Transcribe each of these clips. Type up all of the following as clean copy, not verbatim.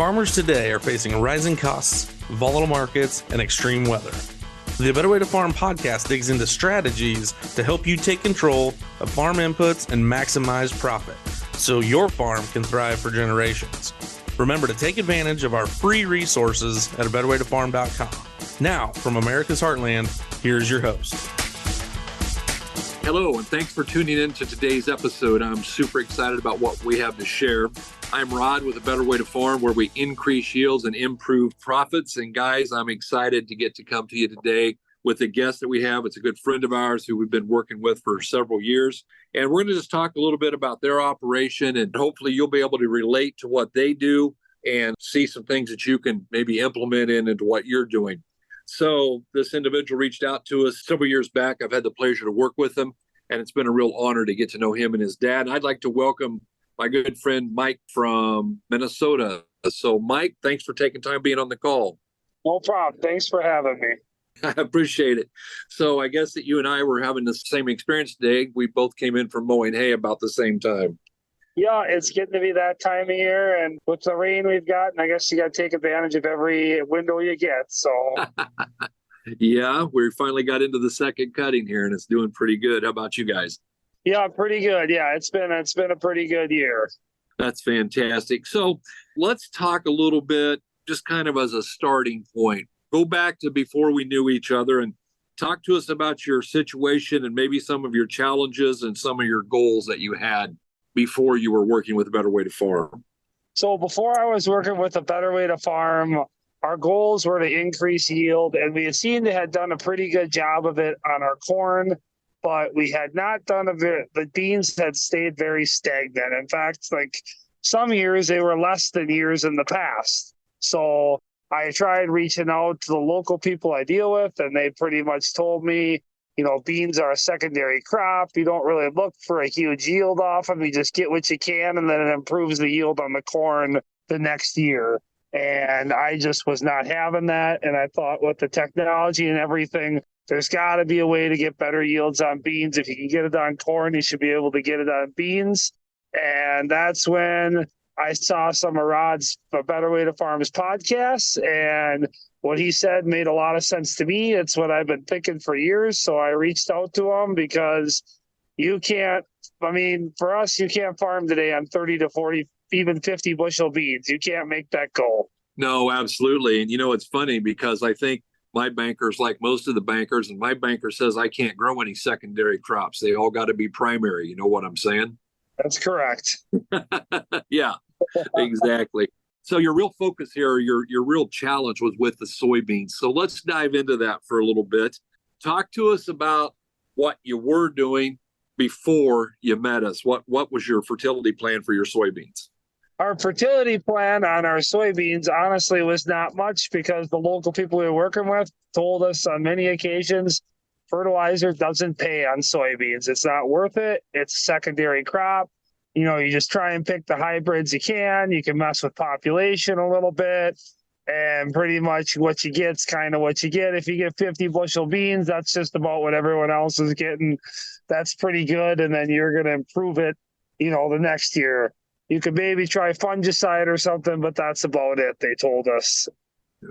Farmers today are facing rising costs, volatile markets, and extreme weather. The Better Way to Farm podcast digs into strategies to help you take control of farm inputs and maximize profit so your farm can thrive for generations. Remember to take advantage of our free resources at abetterwaytofarm.com. Now, from America's Heartland, here's your host. Hello, and thanks for tuning in to today's episode. I'm super excited about what we have to share. I'm Rod with A Better Way to Farm, where we increase yields and improve profits. And guys, I'm excited to get to come to you today with a guest that we have. It's a good friend of ours who we've been working with for several years. And we're going to just talk a little bit about their operation, and hopefully you'll be able to relate to what they do and see some things that you can maybe implement into what you're doing. So this individual reached out to us several years back. I've had the pleasure to work with him, and it's been a real honor to get to know him and his dad. And I'd like to welcome my good friend Mike from Minnesota. So Mike, thanks for taking time being on the call. No problem. Thanks for having me. I appreciate it. So I guess that you and I were having the same experience today. We both came in from mowing hay about the same time. Yeah, it's getting to be that time of year, and with the rain we've got, I guess you got to take advantage of every window you get. So yeah, we finally got into the second cutting here, and it's doing pretty good. How about you guys? Yeah, pretty good. Yeah, it's been a pretty good year. That's fantastic. So let's talk a little bit, just kind of as a starting point. Go back to before we knew each other and talk to us about your situation and maybe some of your challenges and some of your goals that you had before you were working with A Better Way to Farm. So before I was working with A Better Way to Farm, our goals were to increase yield, and we had seen they had done a pretty good job of it on our corn, but we had not done the beans had stayed very stagnant. In fact, like some years they were less than years in the past. So I tried reaching out to the local people I deal with, and they pretty much told me, beans are a secondary crop. You don't really look for a huge yield off them. You just get what you can, and then it improves the yield on the corn the next year. And I just was not having that. And I thought with the technology and everything, there's got to be a way to get better yields on beans. If you can get it on corn, you should be able to get it on beans. And that's when I saw some of Rod's A Better Way to Farm's podcasts, and what he said made a lot of sense to me. It's what I've been thinking for years. So I reached out to him because for us, you can't farm today on 30 to 40, even 50 bushel beans. You can't make that goal. No, absolutely. And it's funny because I think my bankers, like most of the bankers, and my banker says I can't grow any secondary crops. They all got to be primary. You know what I'm saying? That's correct. Yeah, exactly. So your real focus here, your real challenge was with the soybeans. So let's dive into that for a little bit. Talk to us about what you were doing before you met us. What was your fertility plan for your soybeans? Our fertility plan on our soybeans honestly was not much, because the local people we were working with told us on many occasions fertilizer doesn't pay on soybeans. It's not worth it. It's a secondary crop. You just try and pick the hybrids you can. You can mess with population a little bit, and pretty much what you get is kind of what you get. If you get 50 bushel beans, that's just about what everyone else is getting. That's pretty good. And then you're going to improve it, the next year. You could maybe try fungicide or something, but that's about it, they told us.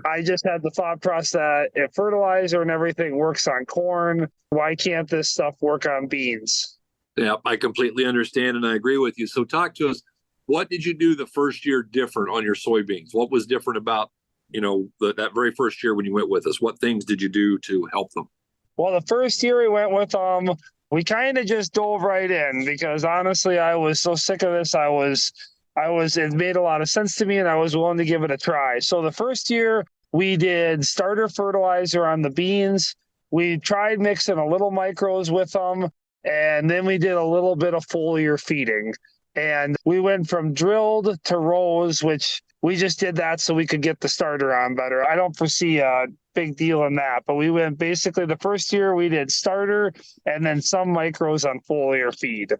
I just had the thought process that if fertilizer and everything works on corn, why can't this stuff work on beans? Yeah, I completely understand, and I agree with you. So talk to us. What did you do the first year different on your soybeans? What was different about, that very first year when you went with us? What things did you do to help them? Well, the first year we went with them, we kind of just dove right in, because honestly, I was so sick of this. It made a lot of sense to me, and I was willing to give it a try. So the first year we did starter fertilizer on the beans. We tried mixing a little micros with them, and then we did a little bit of foliar feeding. And we went from drilled to rows, which we just did that so we could get the starter on better. I don't foresee a big deal in that, but we went basically the first year we did starter and then some micros on foliar feed.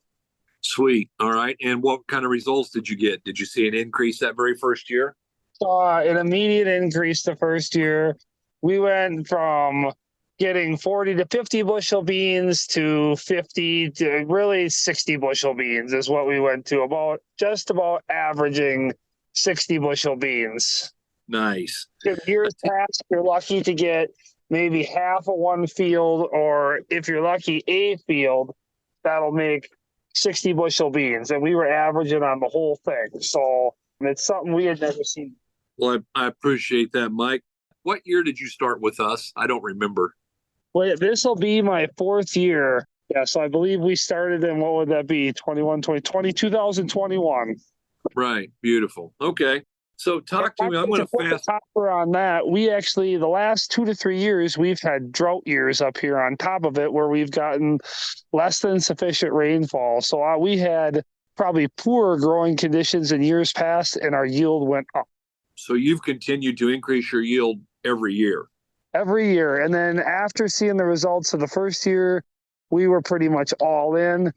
Sweet. All right. And what kind of results did you get? Did you see an increase that very first year? Saw an immediate increase the first year. We went from getting 40 to 50 bushel beans to 50 to really 60 bushel beans is what we went to, just about averaging 60 bushel beans. Nice. In years past, you're lucky to get maybe half of one field, or if you're lucky, a field that'll make 60 bushel beans. And we were averaging on the whole thing. So it's something we had never seen. Well, I appreciate that, Mike. What year did you start with us? I don't remember. Well, this will be my 4th year. Yeah, so I believe we started in, what would that be, 2021. Right. Beautiful. Okay. So talk to me. I'm going to fast. On that, we actually, the last 2 to 3 years, we've had drought years up here on top of it where we've gotten less than sufficient rainfall. So we had probably poorer growing conditions in years past, and our yield went up. So you've continued to increase your yield every year. Every year. And then after seeing the results of the first year, we were pretty much all in.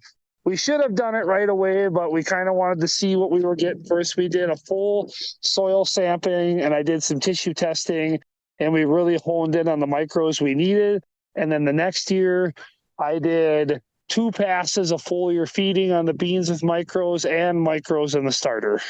We should have done it right away, but we kind of wanted to see what we were getting first. We did a full soil sampling, and I did some tissue testing, and we really honed in on the micros we needed. And then the next year, I did 2 passes of foliar feeding on the beans with micros and micros in the starter.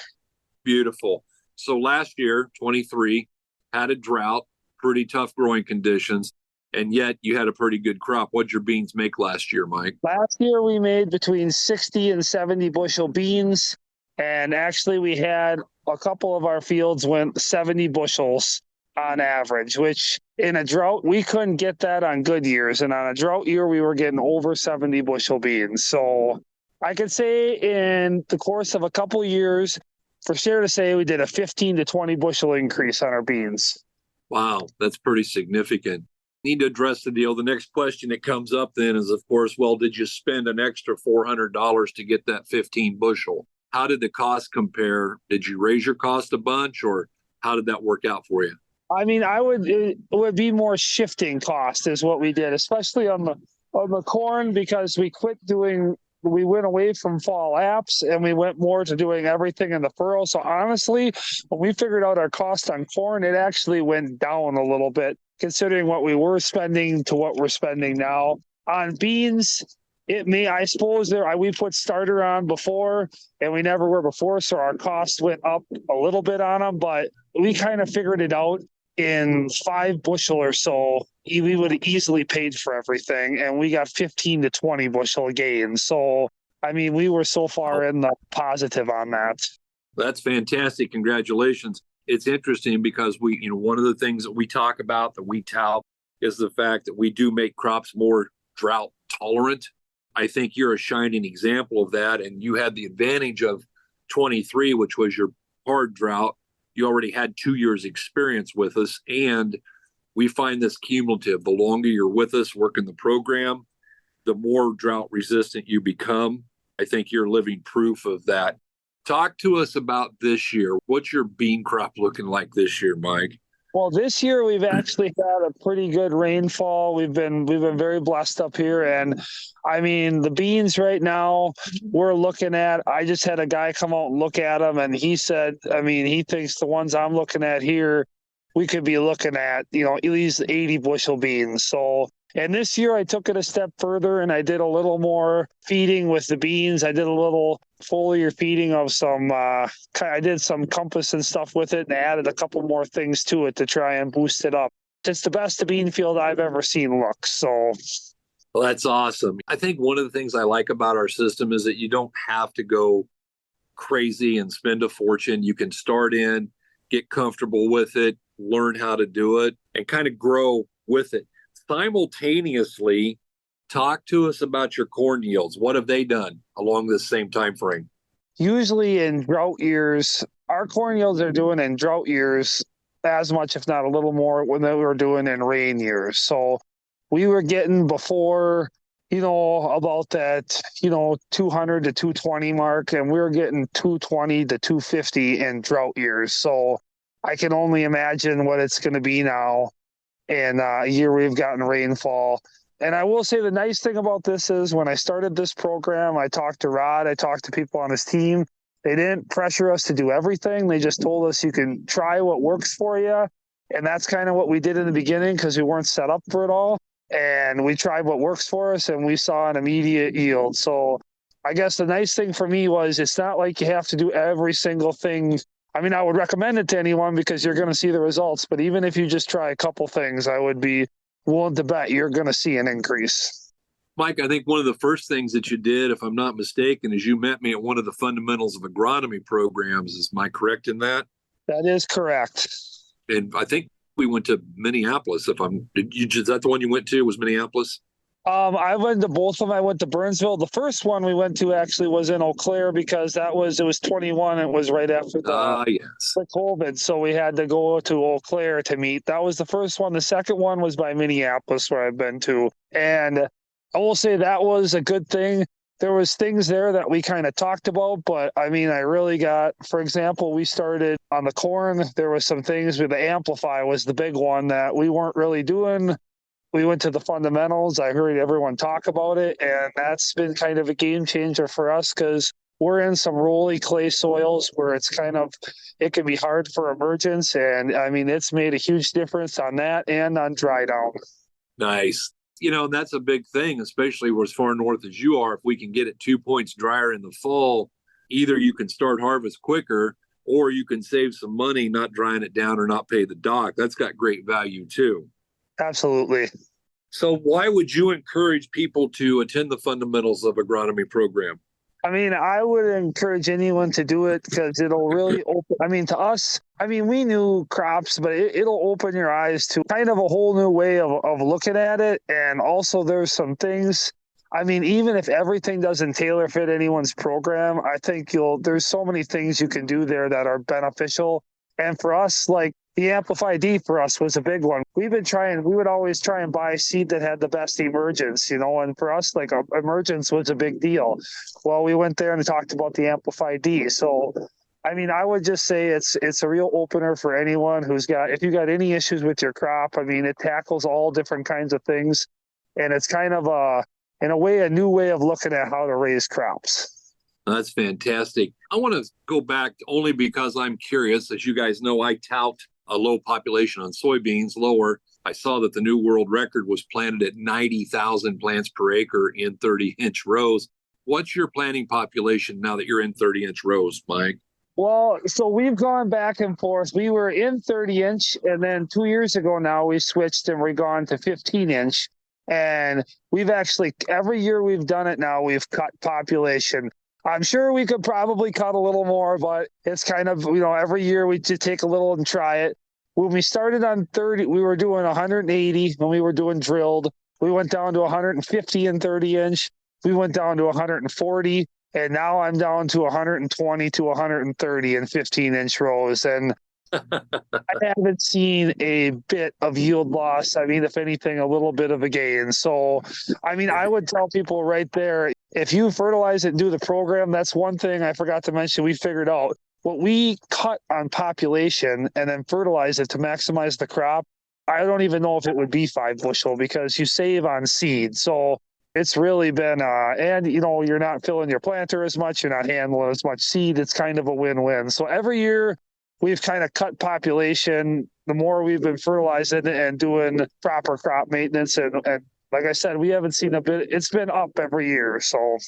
Beautiful. So last year, 23, had a drought, pretty tough growing conditions, and yet you had a pretty good crop. What'd your beans make last year, Mike? Last year, we made between 60 and 70 bushel beans, and actually we had a couple of our fields went 70 bushels on average, which in a drought, we couldn't get that on good years. And on a drought year, we were getting over 70 bushel beans. So I could say in the course of a couple of years, for sure to say we did a 15 to 20 bushel increase on our beans. Wow, that's pretty significant. Need to address the deal. The next question that comes up then is, of course, well, did you spend an extra $400 to get that 15 bushel? How did the cost compare? Did you raise your cost a bunch, or how did that work out for you? I mean, it would be more shifting cost is what we did, especially on the corn, because we went away from fall apps and we went more to doing everything in the furrow. So honestly, when we figured out our cost on corn, it actually went down a little bit considering what we were spending to what we're spending now. On beans, I suppose we put starter on before and we never were before. So our cost went up a little bit on them, but we kind of figured it out. In 5 bushel or so, we would have easily paid for everything, and we got 15 to 20 bushel gain. So, I mean, we were so far in the positive on that. That's fantastic. Congratulations. It's interesting because one of the things that we talk about, that we tout, is the fact that we do make crops more drought tolerant. I think you're a shining example of that, and you had the advantage of 23, which was your hard drought. You already had 2 years experience with us, and we find this cumulative. The longer you're with us working the program, the more drought resistant you become. I think you're living proof of that. Talk to us about this year. What's your bean crop looking like this year, Mike? Well, this year we've actually had a pretty good rainfall. We've been very blessed up here, and I mean the beans right now we're looking at. I just had a guy come out and look at them, and he said, I mean, he thinks the ones I'm looking at here, we could be looking at at least 80 bushel beans. So. And this year I took it a step further and I did a little more feeding with the beans. I did a little foliar feeding of I did some compass and stuff with it and added a couple more things to it to try and boost it up. It's the best bean field I've ever seen look. So. Well, that's awesome. I think one of the things I like about our system is that you don't have to go crazy and spend a fortune. You can start in, get comfortable with it, learn how to do it, and kind of grow with it. Simultaneously, talk to us about your corn yields. What have they done along this same time frame? Usually in drought years, our corn yields are doing in drought years as much, if not a little more, than they were doing in rain years. So we were getting before, about that, 200 to 220 mark, and we were getting 220 to 250 in drought years. So I can only imagine what it's going to be now. And a year we've gotten rainfall. And I will say the nice thing about this is when I started this program, I talked to Rod, I talked to people on his team. They didn't pressure us to do everything. They just told us you can try what works for you. And that's kind of what we did in the beginning because we weren't set up for it all. And we tried what works for us and we saw an immediate yield. So I guess the nice thing for me was it's not like you have to do every single thing I mean, I would recommend it to anyone because you're going to see the results. But even if you just try a couple things, I would be willing to bet you're going to see an increase. Mike, I think one of the first things that you did, if I'm not mistaken, is you met me at one of the fundamentals of agronomy programs. Am I correct in that? That is correct. And I think we went to Minneapolis. Is that the one you went to? Was Minneapolis? I went to both of them. I went to Burnsville. The first one we went to actually was in Eau Claire because it was 21. It was right after the COVID. So we had to go to Eau Claire to meet. That was the first one. The second one was by Minneapolis where I've been to. And I will say that was a good thing. There was things there that we kind of talked about, but I mean, I really got, for example, we started on the corn. There was some things with the Amplify was the big one that we weren't really doing. We went to the fundamentals. I heard everyone talk about it, and that's been kind of a game changer for us because we're in some rolly clay soils where it can be hard for emergence. And I mean, it's made a huge difference on that and on dry down. Nice. That's a big thing, especially as far north as you are. If we can get it 2 points drier in the fall, either you can start harvest quicker or you can save some money not drying it down or not pay the dock. That's got great value too. Absolutely. So why would you encourage people to attend the fundamentals of agronomy program? I mean, I would encourage anyone to do it because it'll really open. I mean, to us, we knew crops, but it'll open your eyes to kind of a whole new way of looking at it. And also there's some things, even if everything doesn't tailor fit anyone's program, I think there's so many things you can do there that are beneficial. And for us, like the Amplify D for us was a big one. We would always try and buy seed that had the best emergence, and for us, like emergence was a big deal. Well, we went there and talked about the Amplify D. So, I would just say it's a real opener for anyone if you got any issues with your crop. It tackles all different kinds of things. And it's kind of in a way, a new way of looking at how to raise crops. That's fantastic. I want to go back only because I'm curious. As you guys know, I tout a low population on soybeans, lower. I saw that the new world record was planted at 90,000 plants per acre in 30-inch rows. What's your planting population now that you're in 30-inch rows, Mike? Well, so we've gone back and forth. We were in 30-inch, and then 2 years ago now we switched and we've gone to 15-inch. And we've actually, every year we've done it now, we've cut population. I'm sure we could probably cut a little more, but it's kind of, every year we just take a little and try it. When we started on 30, we were doing 180 when we were doing drilled. We went down to 150 in 30-inch. We went down to 140, and now I'm down to 120 to 130 in 15-inch rows. And I haven't seen a bit of yield loss. If anything, a little bit of a gain. So, I would tell people right there, if you fertilize it and do the program, that's one thing I forgot to mention we figured out. What we cut on population and then fertilize it to maximize the crop, I don't even know if it would be 5 bushel because you save on seed. So it's really been, and you're not filling your planter as much, you're not handling as much seed. It's kind of a win-win. So every year we've kind of cut population. The more we've been fertilizing and doing proper crop maintenance. And like I said, we haven't seen a bit. It's been up every year. So,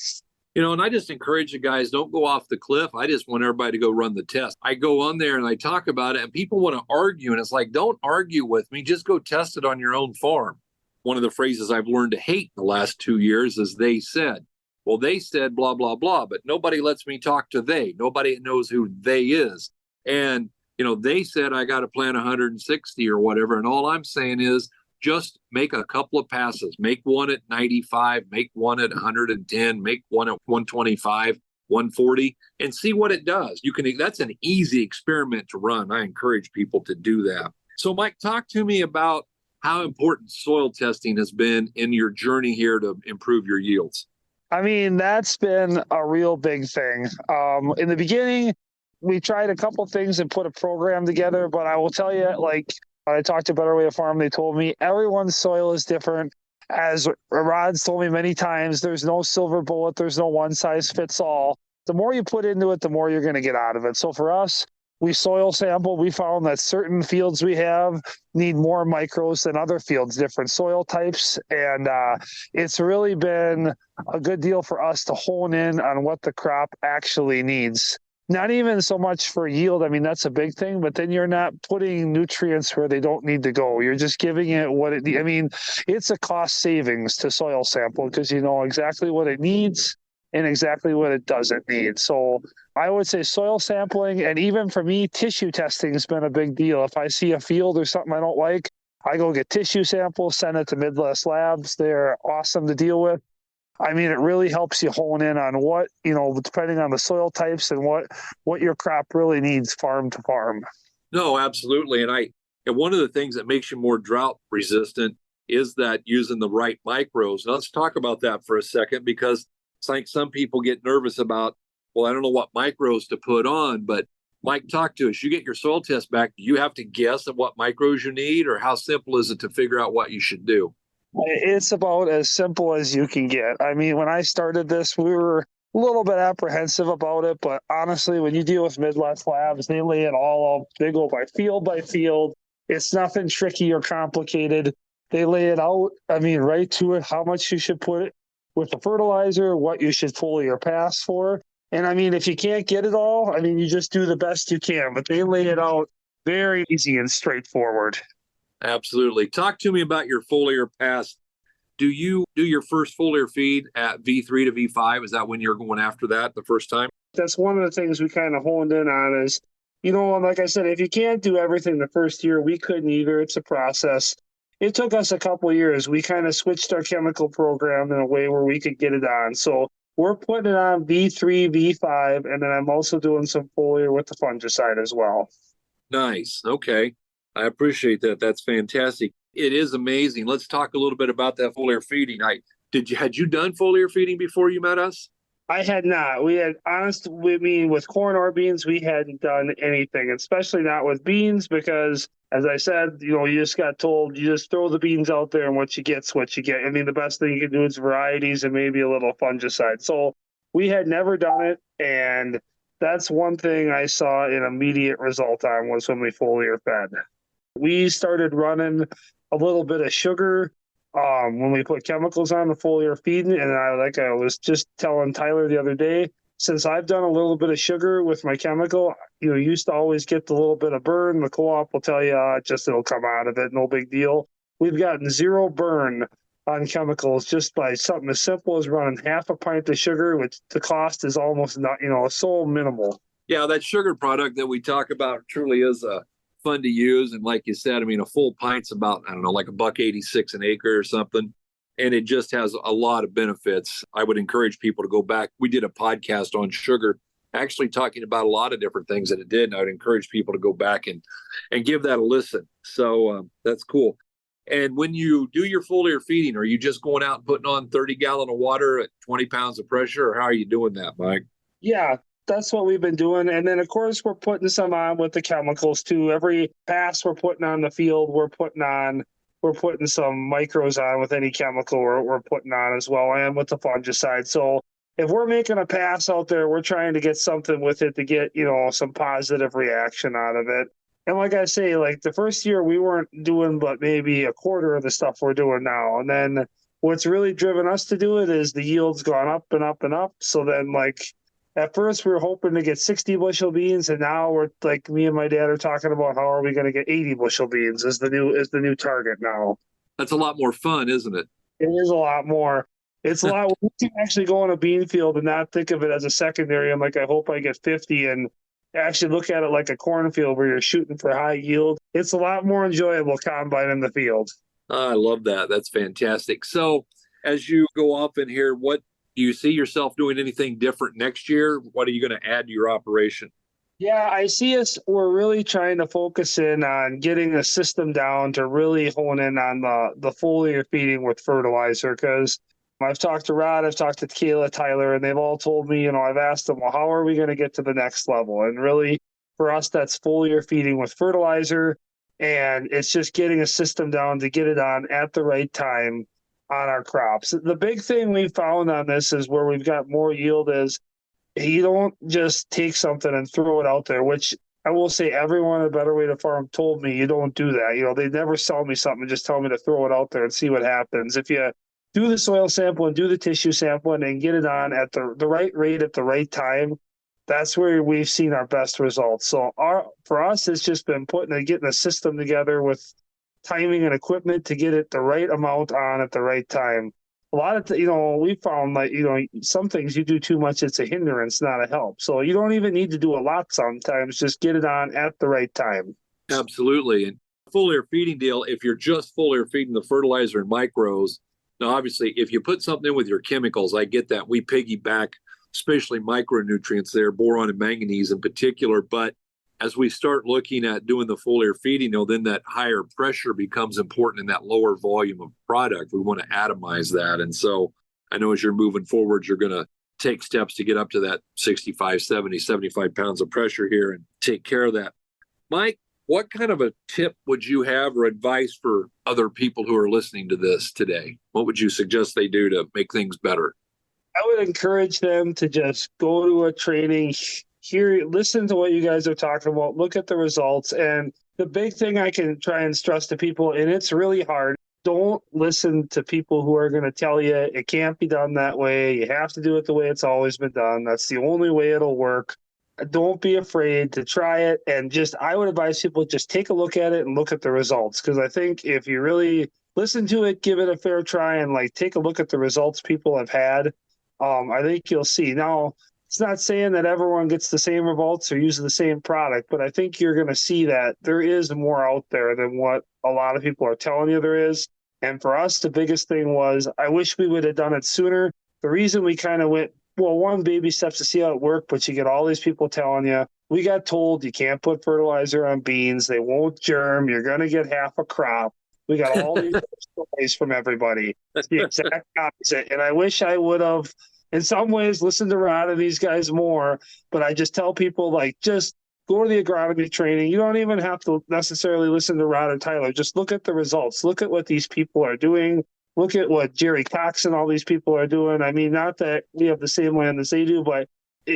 and I just encourage you guys, don't go off the cliff. I just want everybody to go run the test. I go on there and I talk about it and people want to argue. And it's like, don't argue with me. Just go test it on your own farm. One of the phrases I've learned to hate in the last 2 years is they said. Well, they said blah, blah, blah, but nobody lets me talk to they. Nobody knows who they is. And, they said I got to plant 160 or whatever. And all I'm saying is just make a couple of passes. Make one at 95, make one at 110, make one at 125, 140, and see what it does. That's an easy experiment to run. I encourage people to do that. So, Mike, talk to me about how important soil testing has been in your journey here to improve your yields. That's been a real big thing. In the beginning, we tried a couple things and put a program together, but I will tell you, like I talked to Better Way to Farm, they told me everyone's soil is different. As Rod's told me many times, there's no silver bullet, there's no one size fits all. The more you put into it, the more you're going to get out of it. So for us, we soil sampled. We found that certain fields we have need more micros than other fields, different soil types. And it's really been a good deal for us to hone in on what the crop actually needs. not even so much for yield. I mean, that's a big thing, but then you're not putting nutrients where they don't need to go. You're just giving it what it needs. I mean, it's a cost savings to soil sample because you know exactly what it needs and exactly what it doesn't need. So I would say soil sampling, and even for me, tissue testing has been a big deal. If I see a field or something I don't like, I go get tissue samples, send it to Midwest Labs. They're awesome to deal with. I mean, it really helps you hone in on what, you know, depending on the soil types and what your crop really needs farm to farm. No, absolutely. And one of the things that makes you more drought resistant is that using the right micros. Now, let's talk about that for a second, because it's like some people get nervous about, well, I don't know what micros to put on, but Mike, talk to us. You get your soil test back. Do you have to guess at what micros you need, or how simple is it to figure out what you should do? It's about as simple as you can get. I mean, when I started this, we were a little bit apprehensive about it, but honestly, when you deal with Midwest Labs, they lay it all out. They go by field. It's nothing tricky or complicated. They lay it out, I mean, right to it, how much you should put it with the fertilizer, what you should foliar pass for. And I mean, if you can't get it all, I mean, you just do the best you can, but they lay it out very easy and straightforward. Absolutely. Talk to me about your foliar pass. Do you do your first foliar feed at V3 to V5? Is that when you're going after that the first time? That's one of the things we kind of honed in on is, you know, like I said, if you can't do everything the first year, we couldn't either. It's a process. It took us a couple of years. We kind of switched our chemical program in a way where we could get it on. So we're putting it on V3, V5, and then I'm also doing some foliar with the fungicide as well. Nice. Okay. I appreciate that. That's fantastic. It is amazing. Let's talk a little bit about that foliar feeding. Had you done foliar feeding before you met us? I had not. We had, honest with me, with corn or beans, we hadn't done anything, especially not with beans, because as I said, you know, you just got told, you just throw the beans out there and what you get's what you get. I mean, the best thing you can do is varieties and maybe a little fungicide. So we had never done it. And that's one thing I saw an immediate result on was when we foliar fed. We started running a little bit of sugar when we put chemicals on the foliar feeding. And I was just telling Tyler the other day, since I've done a little bit of sugar with my chemical, you know, you used to always get the little bit of burn. The co-op will tell you, it'll come out of it. No big deal. We've gotten zero burn on chemicals just by something as simple as running half a pint of sugar, which the cost is almost not, you know, so minimal. Yeah, that sugar product that we talk about truly is fun to use. And like you said, I mean, a full pint's about, I don't know, like $1.86 an acre or something. And it just has a lot of benefits. I would encourage people to go back. We did a podcast on sugar, actually talking about a lot of different things that it did. And I would encourage people to go back and give that a listen. So that's cool. And when you do your foliar feeding, are you just going out and putting on 30 gallon of water at 20 pounds of pressure, or how are you doing that, Mike? Yeah, that's what we've been doing. And then, of course, we're putting some on with the chemicals, too. Every pass we're putting on the field, we're putting some micros on with any chemical we're putting on as well, and with the fungicide. So if we're making a pass out there, we're trying to get something with it to get, you know, some positive reaction out of it. And like I say, like the first year we weren't doing but maybe a quarter of the stuff we're doing now. And then what's really driven us to do it is the yield's gone up and up and up. So then, like, at first we were hoping to get 60 bushel beans, and now we're like, me and my dad are talking about how are we going to get 80 bushel beans is the new target now. That's a lot more fun, isn't it? It is a lot more. It's a lot. We can actually go on a bean field and not think of it as a secondary. I'm like, I hope I get 50, and actually look at it like a cornfield where you're shooting for high yield. It's a lot more enjoyable combine in the field. I love that. That's fantastic. So as you go off in here, what do you see yourself doing anything different next year? What are you going to add to your operation? Yeah, I see we're really trying to focus in on getting a system down to really hone in on the foliar feeding with fertilizer, because I've talked to Rod, I've talked to Kayla, Tyler, and they've all told me, you know, I've asked them, well, how are we going to get to the next level? And really, for us, that's foliar feeding with fertilizer. And it's just getting a system down to get it on at the right time on our crops. The big thing we found on this is where we've got more yield is you don't just take something and throw it out there, which I will say everyone at Better Way to Farm told me you don't do that. You know, they never sell me something and just tell me to throw it out there and see what happens. If you do the soil sample and do the tissue sample and get it on at the right rate at the right time, That's where we've seen our best results. So for us, it's just been getting a system together with timing and equipment to get it the right amount on at the right time. A lot of, we found like, some things you do too much, it's a hindrance, not a help. So you don't even need to do a lot sometimes, just get it on at the right time. Absolutely. And foliar feeding deal, if you're just foliar feeding the fertilizer and micros, now obviously if you put something in with your chemicals, I get that. We piggyback, especially micronutrients there, boron and manganese in particular. But as we start looking at doing the foliar feeding, then that higher pressure becomes important in that lower volume of product. We want to atomize that. And so I know as you're moving forward, you're going to take steps to get up to that 65, 70, 75 pounds of pressure here and take care of that. Mike, what kind of a tip would you have or advice for other people who are listening to this today? What would you suggest they do to make things better? I would encourage them to just go to a training, listen to what you guys are talking about, look at the results. And the big thing I can try and stress to people, and it's really hard, don't listen to people who are going to tell you it can't be done that way. You have to do it the way it's always been done. That's the only way it'll work. Don't be afraid to try it. And I would advise people just take a look at it and look at the results. Because I think if you really listen to it, give it a fair try and take a look at the results people have had, I think you'll see. Now, it's not saying that everyone gets the same results or uses the same product, but I think you're going to see that there is more out there than what a lot of people are telling you there is. And for us, the biggest thing was, I wish we would have done it sooner. The reason we kind of went, one, baby steps to see how it worked, but you get all these people telling you, we got told you can't put fertilizer on beans. They won't germ. You're going to get half a crop. We got all these stories from everybody. It's the exact opposite. And I wish I would have, in some ways, listened to Rod and these guys more, but I just tell people, just go to the agronomy training. You don't even have to necessarily listen to Rod and Tyler. Just look at the results. Look at what these people are doing. Look at what Jerry Cox and all these people are doing. I mean, not that we have the same land as they do, but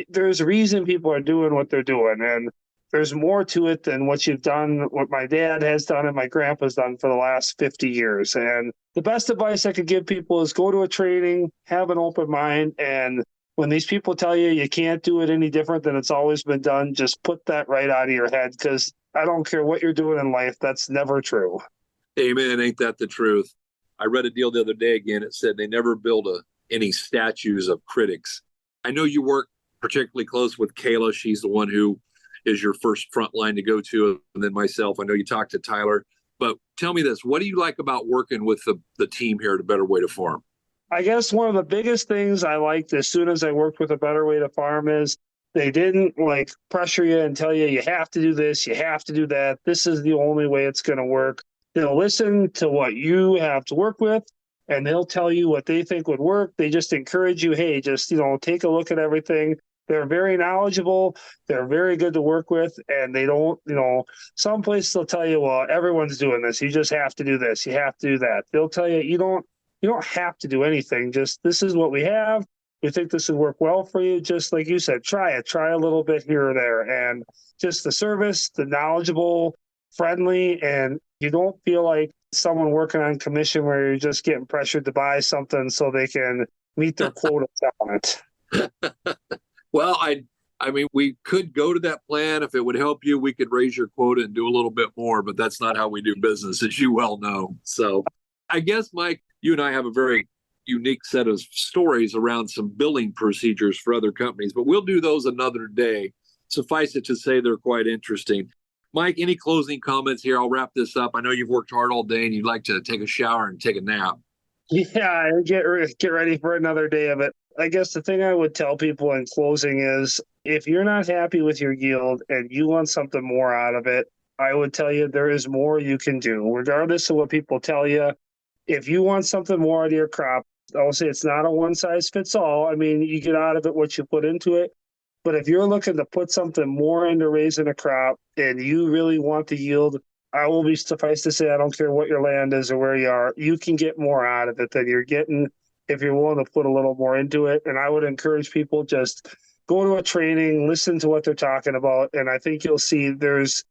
there's a reason people are doing what they're doing. And there's more to it than what you've done, what my dad has done and my grandpa's done for the last 50 years. And the best advice I could give people is go to a training, have an open mind. And when these people tell you you can't do it any different than it's always been done, just put that right out of your head, because I don't care what you're doing in life. That's never true. Amen. Ain't that the truth? I read a deal the other day again. It said they never build any statues of critics. I know you work particularly close with Kayla. She's the one who is your first front line to go to, and then myself. I know you talked to Tyler. But tell me this, what do you like about working with the team here at A Better Way to Farm? I guess one of the biggest things I liked as soon as I worked with A Better Way to Farm is they didn't pressure you and tell you have to do this, you have to do that. This is the only way it's going to work. They'll listen to what you have to work with, and they'll tell you what they think would work. They just encourage you, hey, just, take a look at everything. They're very knowledgeable. They're very good to work with. And they don't, some places they'll tell you, well, everyone's doing this. You just have to do this. You have to do that. They'll tell you, you don't have to do anything. Just, this is what we have. We think this would work well for you. Just like you said, try it. Try a little bit here or there. And just the service, the knowledgeable, friendly, and you don't feel like someone working on commission where you're just getting pressured to buy something so they can meet their quota on it. Well, I mean, we could go to that plan. If it would help you, we could raise your quota and do a little bit more, but that's not how we do business, as you well know. So I guess, Mike, you and I have a very unique set of stories around some billing procedures for other companies, but we'll do those another day. Suffice it to say, they're quite interesting. Mike, any closing comments here? I'll wrap this up. I know you've worked hard all day and you'd like to take a shower and take a nap. Yeah, get ready for another day of it. I guess the thing I would tell people in closing is, if you're not happy with your yield and you want something more out of it, I would tell you there is more you can do, regardless of what people tell you. If you want something more out of your crop, I'll say it's not a one size fits all. I mean, you get out of it what you put into it. But if you're looking to put something more into raising a crop and you really want the yield, I will be suffice to say, I don't care what your land is or where you are, you can get more out of it than you're getting if you're willing to put a little more into it. And I would encourage people, just go to a training, listen to what they're talking about. And I think you'll see there's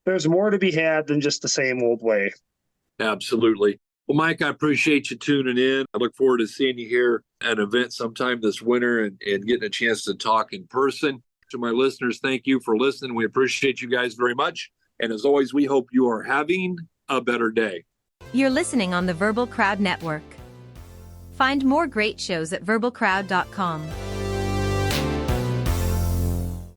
more to be had than just the same old way. Absolutely. Well, Mike, I appreciate you tuning in. I look forward to seeing you here at an event sometime this winter and getting a chance to talk in person. To my listeners, thank you for listening. We appreciate you guys very much. And as always, we hope you are having a better day. You're listening on the Verbal Crowd Network. Find more great shows at verbalcrowd.com.